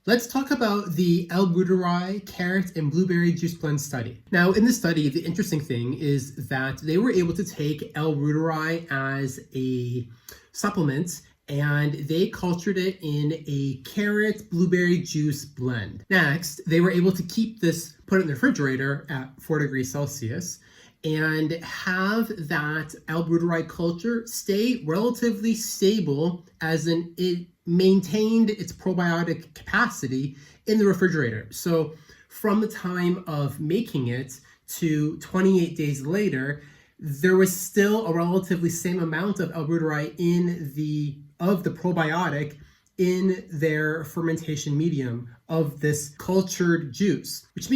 Let's talk about the L. reuteri carrot and blueberry juice blend study. Now, in this study, the interesting thing is that they were able to take L. reuteri as a supplement and they cultured it in a carrot blueberry juice blend. Next, they were able to keep this, put it in the refrigerator at 4 degrees Celsius, and have that L. reuteri culture stay relatively stable, as in it maintained its probiotic capacity in the refrigerator. So from the time of making it to 28 days later, there was still a relatively same amount of L. reuteri of the probiotic in their fermentation medium of this cultured juice, which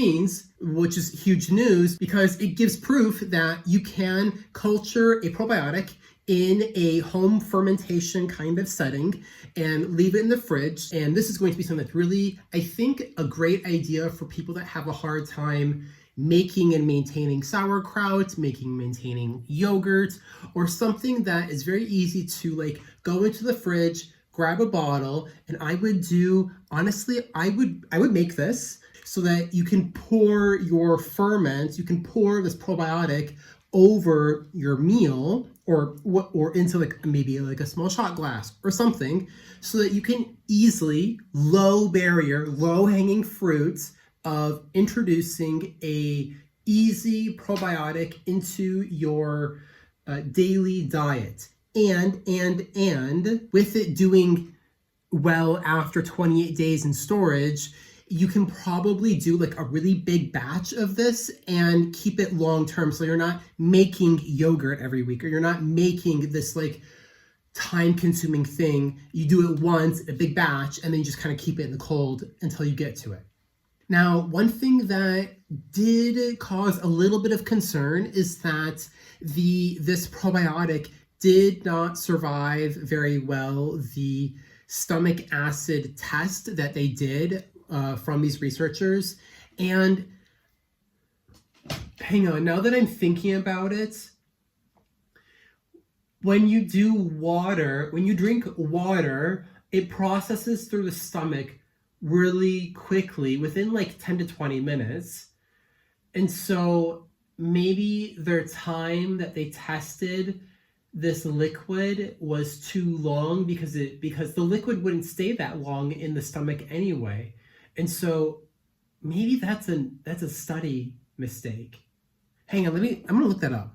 is huge news because it gives proof that you can culture a probiotic in a home fermentation kind of setting and leave it in the fridge. And this is going to be something that's really, I think, a great idea for people that have a hard time making and maintaining sauerkraut, maintaining yogurt, or something that is very easy to go into the fridge, grab a bottle, and I would make this so that you can pour your ferment, you can pour this probiotic over your meal or into maybe a small shot glass or something, so that you can easily, low barrier, low hanging fruits of introducing a easy probiotic into your daily diet. And with it doing well after 28 days in storage, you can probably do a really big batch of this and keep it long term. So you're not making yogurt every week, or you're not making this time consuming thing. You do it once, a big batch, and then you just kind of keep it in the cold until you get to it. Now, one thing that did cause a little bit of concern is that this probiotic did not survive very well the stomach acid test that they did from these researchers. And hang on, now that I'm thinking about it, when you drink water, it processes through the stomach really quickly within 10 to 20 minutes. And so maybe their time that they tested this liquid was too long because the liquid wouldn't stay that long in the stomach anyway. And so maybe that's a study mistake. Hang on, I'm gonna look that up.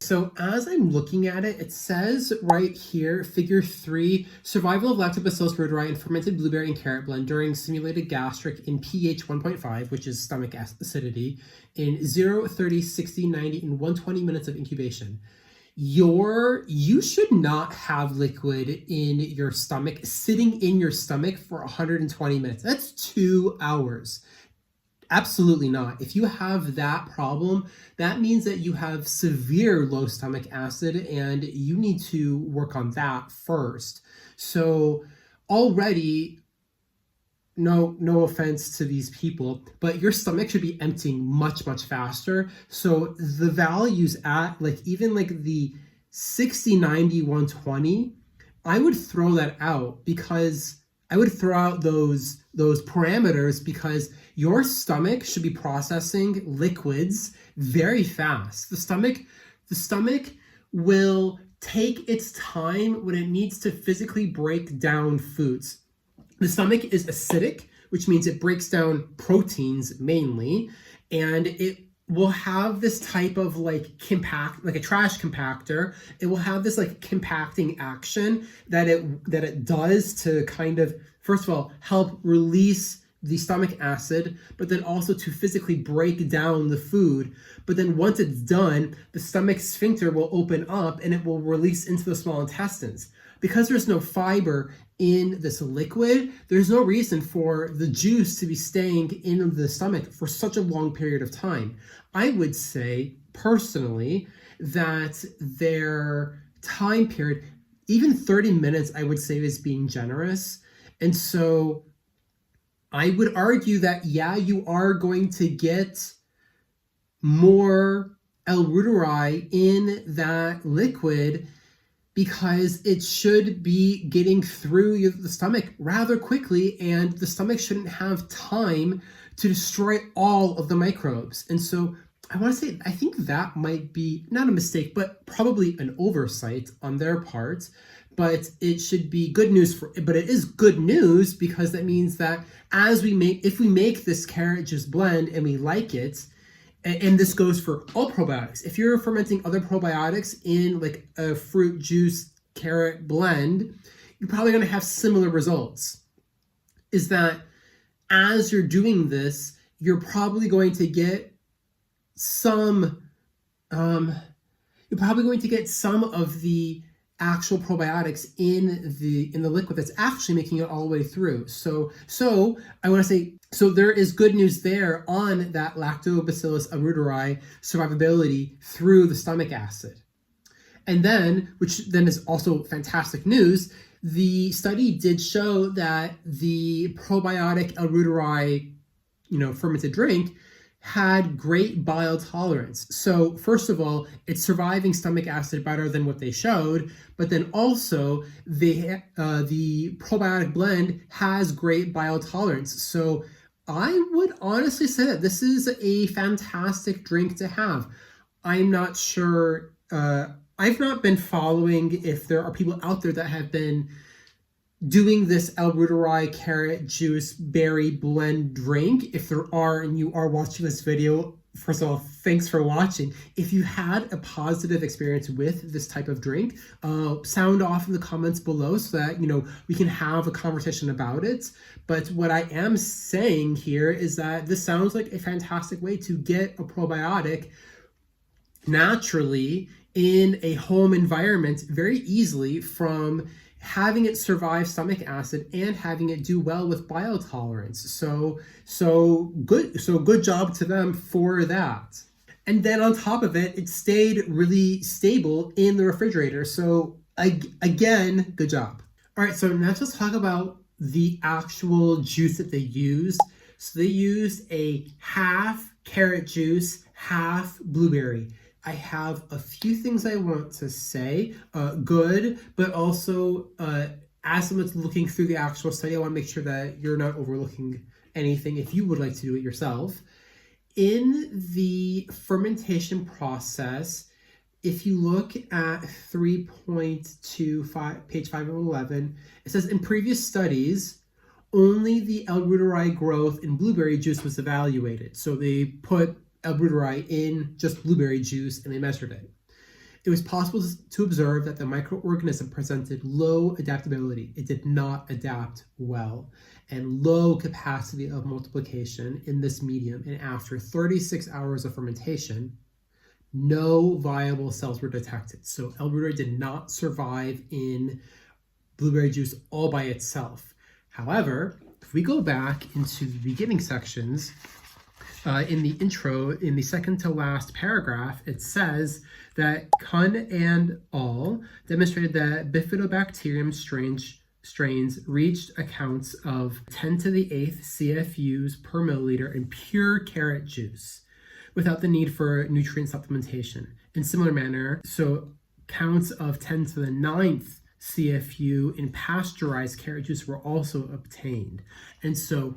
So as I'm looking at it, it says right here, figure 3, survival of Lactobacillus reuteri in fermented blueberry and carrot blend during simulated gastric in pH 1.5, which is stomach acidity, in 0, 30, 60, 90, and 120 minutes of incubation. You should not have liquid in your stomach, sitting in your stomach for 120 minutes. That's 2 hours. Absolutely not. If you have that problem, that means that you have severe low stomach acid and you need to work on that first. So already, no offense to these people, but your stomach should be emptying much, much faster. So the values at even the 60, 90, 120, I would throw that out, because I would throw out those parameters, because your stomach should be processing liquids very fast. The stomach will take its time when it needs to physically break down foods. The stomach is acidic, which means it breaks down proteins mainly, and it will have this type of compact, like a trash compactor. It will have this compacting action that it does to kind of, first of all, help release the stomach acid, but then also to physically break down the food. But then once it's done, the stomach sphincter will open up and it will release into the small intestines. Because there's no fiber in this liquid, there's no reason for the juice to be staying in the stomach for such a long period of time. I would say, personally, that their time period, even 30 minutes, I would say is being generous. And so I would argue that, yeah, you are going to get more L. reuteri in that liquid, because it should be getting through the stomach rather quickly, and the stomach shouldn't have time to destroy all of the microbes. And so I want to say, I think that might be not a mistake, but probably an oversight on their part. But it should be good news but it is good news because that means that if we make this carrot juice blend and we like it, and this goes for all probiotics. If you're fermenting other probiotics in like a fruit juice carrot blend, you're probably going to have similar results. Is that as you're doing this, you're probably going to get some of the actual probiotics in the liquid that's actually making it all the way through. So I want to say, so there is good news there on that Lactobacillus reuteri survivability through the stomach acid. And then, which then is also fantastic news, the study did show that the probiotic reuteri, fermented drink had great bile tolerance. So first of all, it's surviving stomach acid better than what they showed, but then also the probiotic blend has great bile tolerance. So I would honestly say that this is a fantastic drink to have. I'm not sure, I've not been following if there are people out there that have been doing this reuteri carrot juice berry blend drink. If there are and you are watching this video, first of all, thanks for watching. If you had a positive experience with this type of drink, sound off in the comments below so that we can have a conversation about it. But what I am saying here is that this sounds like a fantastic way to get a probiotic naturally in a home environment very easily, from having it survive stomach acid and having it do well with bile tolerance. So good job to them for that. And then on top of it, it stayed really stable in the refrigerator. So again, good job. All right, so now let's talk about the actual juice that they used. So they used a half carrot juice, half blueberry. I have a few things I want to say, good, but also as someone's looking through the actual study, I want to make sure that you're not overlooking anything if you would like to do it yourself. In the fermentation process, if you look at 3.25, page 5 of 11, it says in previous studies, only the reuteri growth in blueberry juice was evaluated. So they put reuteri in just blueberry juice and they measured it. It was possible to observe that the microorganism presented low adaptability. It did not adapt well, and low capacity of multiplication in this medium. And after 36 hours of fermentation, no viable cells were detected. So reuteri did not survive in blueberry juice all by itself. However, if we go back into the beginning sections, in the intro, in the second to last paragraph, it says that Kuhn and al. Demonstrated that bifidobacterium strains reached accounts of 10 to the 8th CFUs per milliliter in pure carrot juice without the need for nutrient supplementation. In similar manner, so counts of 10 to the 9th CFU in pasteurized carrot juice were also obtained. And so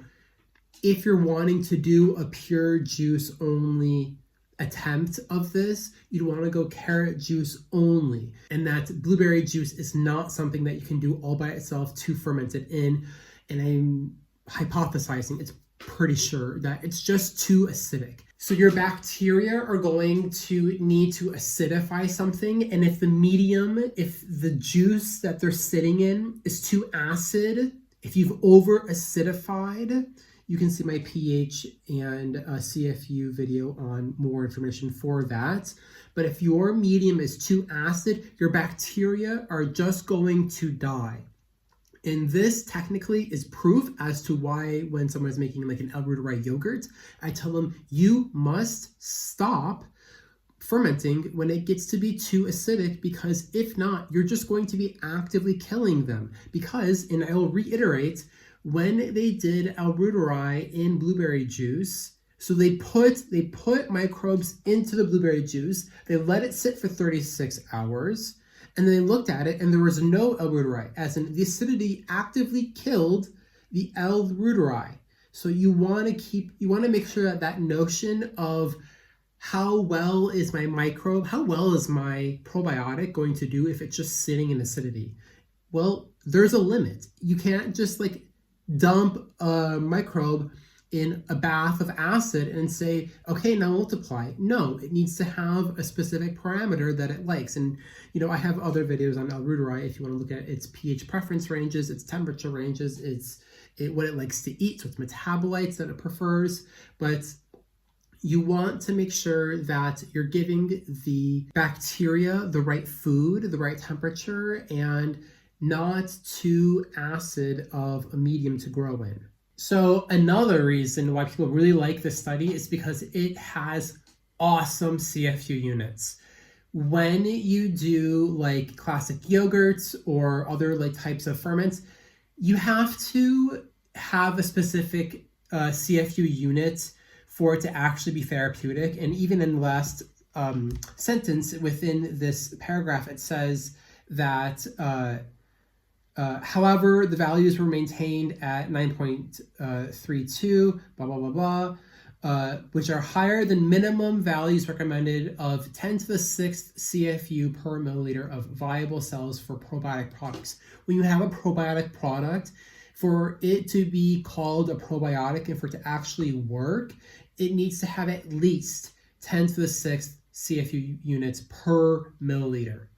if you're wanting to do a pure juice only attempt of this, you'd want to go carrot juice only. And that blueberry juice is not something that you can do all by itself to ferment it in. And I'm hypothesizing, it's pretty sure that it's just too acidic. So your bacteria are going to need to acidify something. And if the juice that they're sitting in is too acid, if you've over acidified, you can see my pH and CFU video on more information for that. But if your medium is too acid, your bacteria are just going to die. And this technically is proof as to why when someone is making like an reuteri yogurt, I tell them you must stop fermenting when it gets to be too acidic, because if not, you're just going to be actively killing them. Because, and I will reiterate, when they did reuteri in blueberry juice, so they put microbes into the blueberry juice, they let it sit for 36 hours, And then they looked at it and there was no L. reuteri, as in the acidity actively killed the L. reuteri. So you want to make sure that that notion of how well is my microbe, how well is my probiotic going to do if it's just sitting in acidity? Well, there's a limit. You can't just like dump a microbe in a bath of acid and say, okay, now multiply. No, it needs to have a specific parameter that it likes. And, I have other videos on L. reuteri if you want to look at its pH preference ranges, its temperature ranges, what it likes to eat, so its metabolites that it prefers. But you want to make sure that you're giving the bacteria the right food, the right temperature, and not too acid of a medium to grow in. So another reason why people really like this study is because it has awesome CFU units. When you do like classic yogurts or other like types of ferments, you have to have a specific CFU unit for it to actually be therapeutic. And even in the last sentence within this paragraph, it says that however, the values were maintained at 9.32, blah, blah, blah, blah, which are higher than minimum values recommended of 10 to the 6th CFU per milliliter of viable cells for probiotic products. When you have a probiotic product, for it to be called a probiotic and for it to actually work, it needs to have at least 10 to the 6th CFU units per milliliter.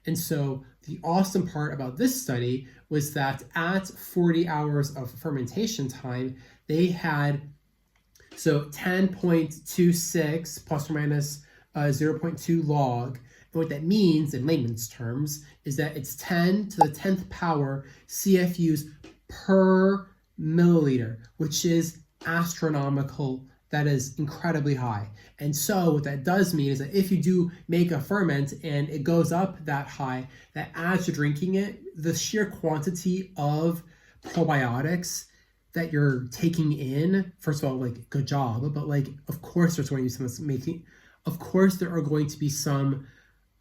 And so the awesome part about this study was that at 40 hours of fermentation time, they had 10.26 plus or minus 0.2 log. And what that means in layman's terms is that it's 10 to the 10th power CFUs per milliliter, which is astronomical. That is incredibly high. And so what that does mean is that if you do make a ferment and it goes up that high, that as you're drinking it, the sheer quantity of probiotics that you're taking in, first of all, like, good job, but like, of course there's going to be some that's of course there are going to be some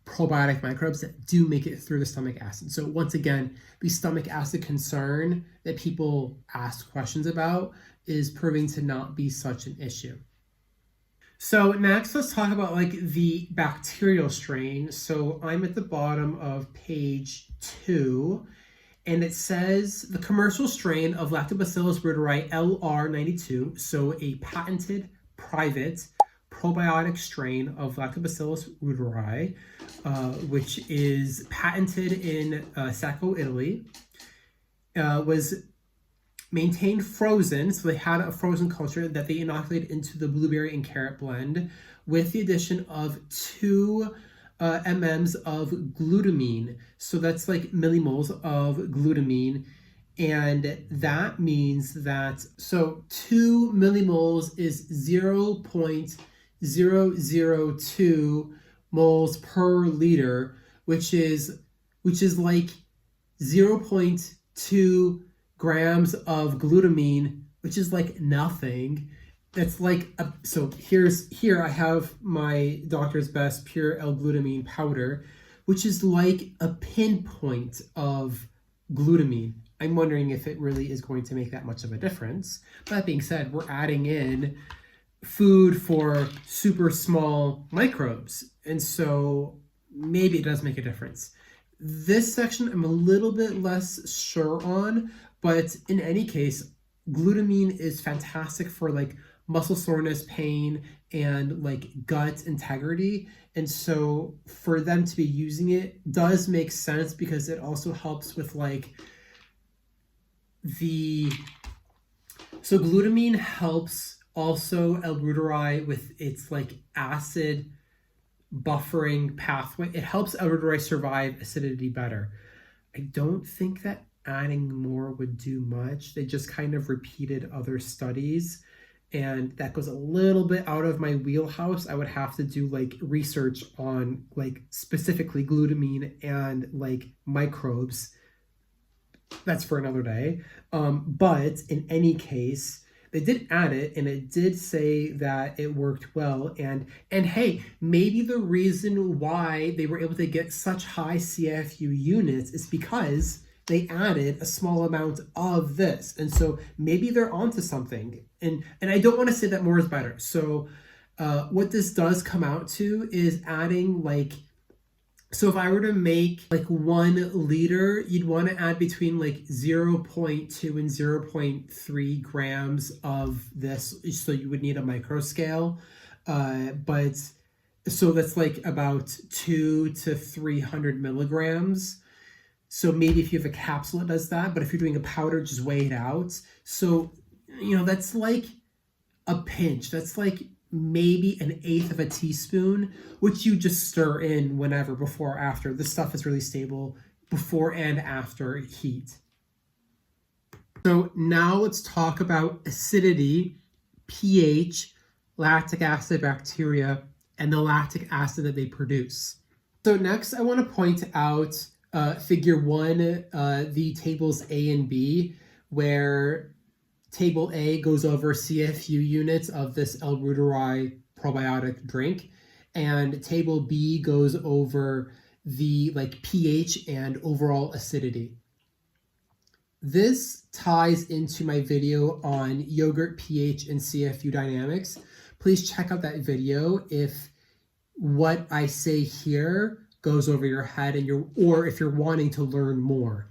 probiotic microbes that do make it through the stomach acid. So once again, the stomach acid concern that people ask questions about is proving to not be such an issue. So next, let's talk about like the bacterial strain. So I'm at the bottom of page 2, and it says the commercial strain of Lactobacillus reuteri LR92, so a patented private probiotic strain of Lactobacillus reuteri, which is patented in Sacco, Italy, was maintained frozen. So they had a frozen culture that they inoculated into the blueberry and carrot blend with the addition of 2 mm's of glutamine. So that's like millimoles of glutamine. And that means that, so 2 millimoles is 0.002 moles per liter, which is like 0.2 grams of glutamine, which is like nothing. That's like so here I have my Doctor's Best pure L-glutamine powder, which is like a pinpoint of glutamine. I'm wondering if it really is going to make that much of a difference. That being said, we're adding in food for super small microbes, and so maybe it does make a difference. This section I'm a little bit less sure on, but in any case, glutamine is fantastic for like muscle soreness, pain, and like gut integrity. And so for them to be using it does make sense because it also helps with like so glutamine helps also L. reuteri with its like acid buffering pathway. It helps L. reuteri survive acidity better. I don't think that adding more would do much. They just kind of repeated other studies, and that goes a little bit out of my wheelhouse. I would have to do like research on like specifically glutamine and like microbes. That's for another day. But in any case, They did add it, and it did say that it worked well. And hey, maybe the reason why they were able to get such high CFU units is because they added a small amount of this. And so maybe they're onto something. And I don't want to say that more is better. So what this does come out to is adding like, so if I were to make like 1 liter, you'd want to add between like 0.2 and 0.3 grams of this. So you would need a micro scale. But so that's like about 200 to 300 milligrams. So maybe if you have a capsule, it does that. But if you're doing a powder, just weigh it out. So, that's like a pinch. That's like maybe 1/8 of a teaspoon, which you just stir in whenever, before or after. This stuff is really stable before and after heat. So now let's talk about acidity, pH, lactic acid bacteria, and the lactic acid that they produce. So next I want to point out figure 1, the tables A and B, where table A goes over CFU units of this L. reuteri probiotic drink, and table B goes over the pH and overall acidity. This ties into my video on yogurt pH and CFU dynamics. Please check out that video if what I say here goes over your head or if you're wanting to learn more.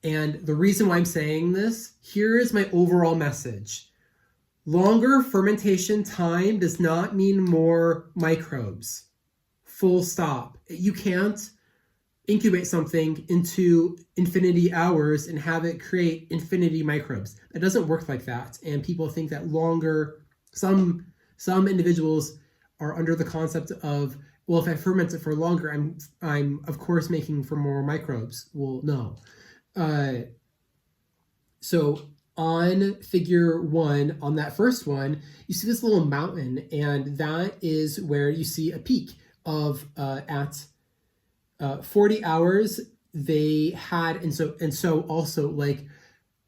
And the reason why I'm saying this, here is my overall message. Longer fermentation time does not mean more microbes. Full stop. You can't incubate something into infinity hours and have it create infinity microbes. It doesn't work like that. And people think that longer, some individuals are under the concept of, well, if I ferment it for longer, I'm of course making for more microbes. Well, no. So on figure 1, on that first one, you see this little mountain, and that is where you see a peak of at 40 hours they had, and so also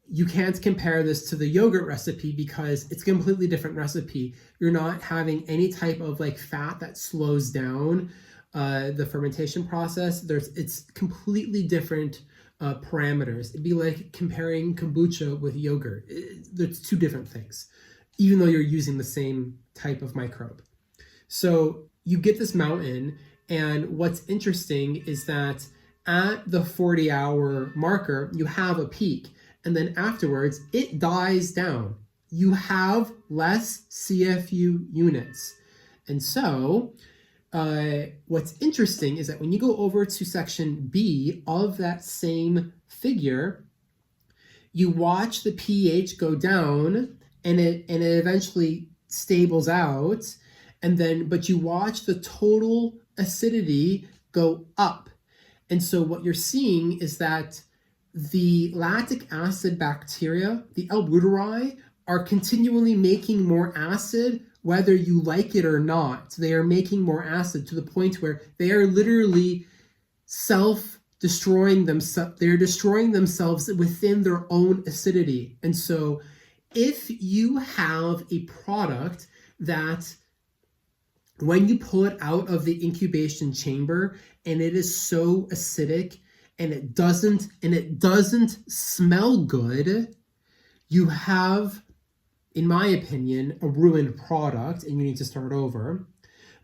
you can't compare this to the yogurt recipe because it's a completely different recipe. You're not having any type of fat that slows down the fermentation process. It's completely different parameters. It'd be like comparing kombucha with yogurt. There's 2 different things, even though you're using the same type of microbe. So you get this mountain, and what's interesting is that at the 40-hour marker, you have a peak, and then afterwards, it dies down. You have less CFU units. And so what's interesting is that when you go over to section B of that same figure, you watch the pH go down, and it eventually stables out, but you watch the total acidity go up. And so what you're seeing is that the lactic acid bacteria, the L. reuteri, are continually making more acid whether you like it or not. They are making more acid to the point where they are literally self-destroying themselves. They're destroying themselves within their own acidity. And so if you have a product that when you pull it out of the incubation chamber and it is so acidic and it doesn't smell good, you have, in my opinion, a ruined product and you need to start over.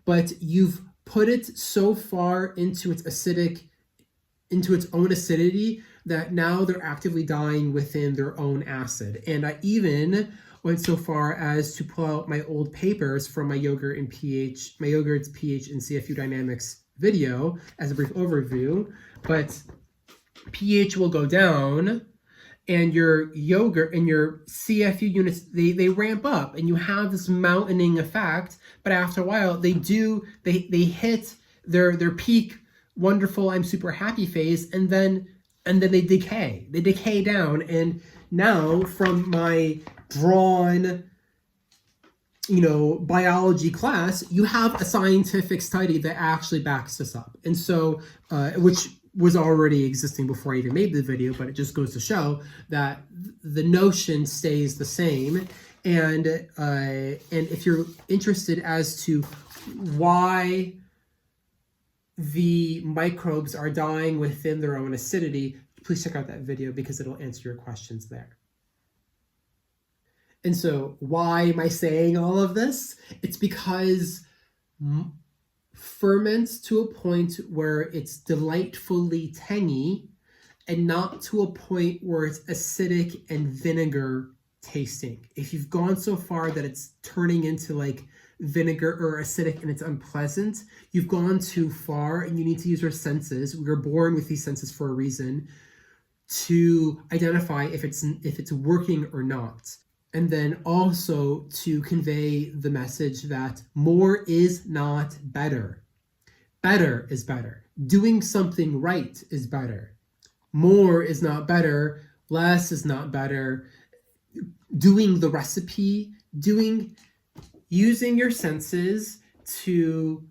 But you've put it so far into its own acidity that now they're actively dying within their own acid. And I even went so far as to pull out my old papers from my yogurt's pH and CFU dynamics video as a brief overview. But pH will go down, and your yogurt and your CFU units, they ramp up, and you have this mountaining effect. But after a while, they hit their peak, wonderful, I'm super happy phase, and then they decay. They decay down. And now from my drawn biology class, you have a scientific study that actually backs this up. And so, which was already existing before I even made the video, but it just goes to show that the notion stays the same. And if you're interested as to why the microbes are dying within their own acidity, please check out that video because it'll answer your questions there. And so why am I saying all of this? It's because ferments to a point where it's delightfully tangy and not to a point where it's acidic and vinegar tasting. If you've gone so far that it's turning into like vinegar or acidic and it's unpleasant, you've gone too far and you need to use your senses. We were born with these senses for a reason to identify if it's working or not. And then also to convey the message that more is not better. Better is better. Doing something right is better. More is not better. Less is not better. Doing the recipe, using your senses to,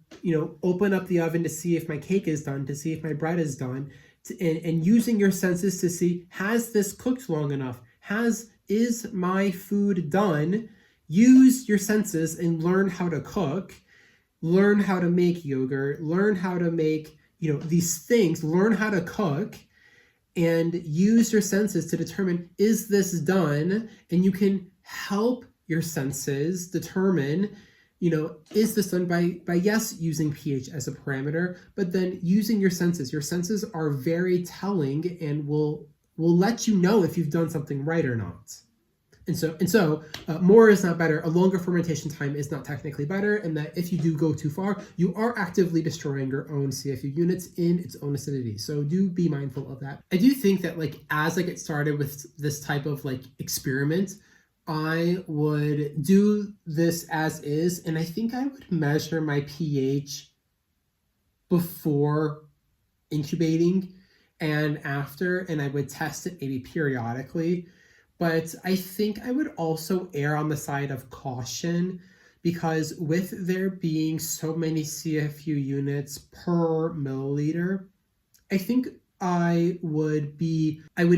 open up the oven to see if my cake is done, to see if my bread is done, and using your senses to see, has this cooked long enough? Is my food done? Use your senses and learn how to cook, learn how to make yogurt, learn how to make, these things, learn how to cook, and use your senses to determine, is this done? And you can help your senses determine, is this done by yes, using pH as a parameter, but then using your senses. Your senses are very telling and will let you know if you've done something right or not. And so more is not better. A longer fermentation time is not technically better, and that if you do go too far, you are actively destroying your own CFU units in its own acidity. So do be mindful of that. I do think that as I get started with this type of experiment, I would do this as is, and I think I would measure my pH before incubating and after, and I would test it maybe periodically. But I think I would also err on the side of caution, because with there being so many CFU units per milliliter, I think I would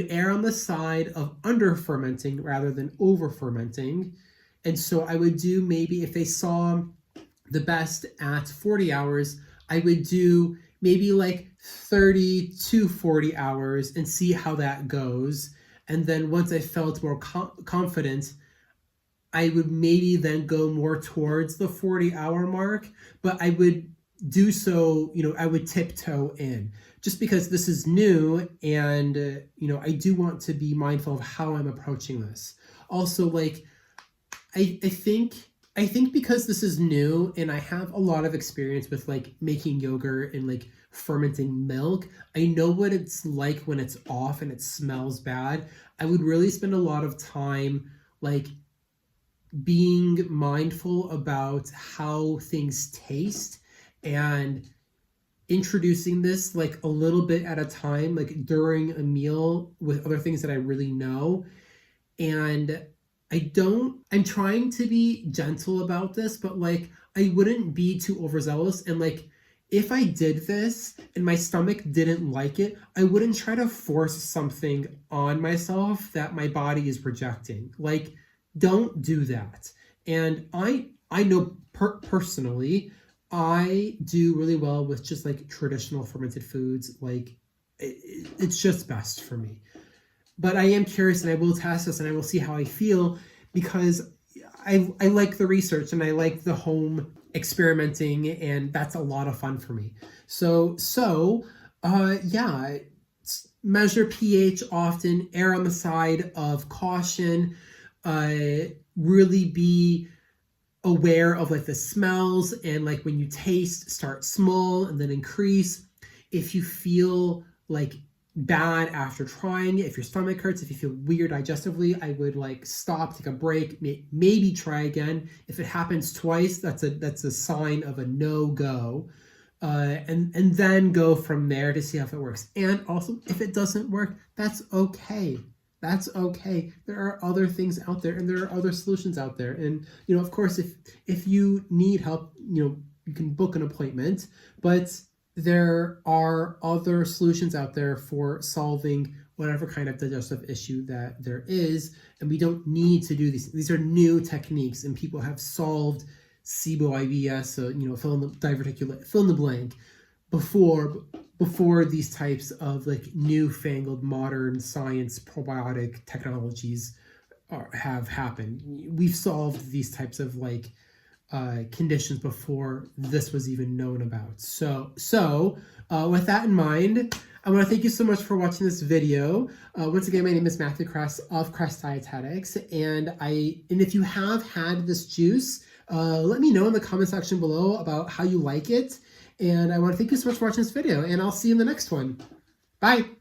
err on the side of under fermenting rather than over fermenting. And so I would do, maybe if they saw the best at 40 hours, I would do maybe 30 to 40 hours and see how that goes. And then once I felt more confident, I would maybe then go more towards the 40-hour mark, but I would do so, I would tiptoe in, just because this is new, and I do want to be mindful of how I'm approaching this. Also, I think because this is new and I have a lot of experience with making yogurt and fermenting milk, I know what it's like when it's off and it smells bad. I would really spend a lot of time being mindful about how things taste and introducing this a little bit at a time, during a meal with other things that I really know. And I'm trying to be gentle about this, but I wouldn't be too overzealous. And if I did this and my stomach didn't like it, I wouldn't try to force something on myself that my body is rejecting. Don't do that. And I know personally, I do really well with just traditional fermented foods. It's just best for me. But I am curious, and I will test this and I will see how I feel, because I like the research and I like the home experimenting, and that's a lot of fun for me. So measure pH often, err on the side of caution, really be aware of the smells, and when you taste, start small and then increase. If you feel bad after trying it, if your stomach hurts, if you feel weird digestively, I would stop, take a break, maybe try again. If it happens twice, that's a sign of a no-go, and then go from there to see how it works. And also, if it doesn't work, that's okay. That's okay. There are other things out there, and there are other solutions out there. And of course, if you need help, you can book an appointment. But there are other solutions out there for solving whatever kind of digestive issue that there is, and we don't need to do these. These are new techniques, and people have solved SIBO, IBS, so fill in the diverticulate, fill in the blank, before these types of like newfangled modern science probiotic technologies have happened. We've solved these types of like conditions before this was even known about. So with that in mind, I want to thank you so much for watching this video. Once again, my name is Matthew Cress of Cress Dietetics, and if you have had this juice, let me know in the comment section below about how you like it. And I want to thank you so much for watching this video, and I'll see you in the next one. Bye.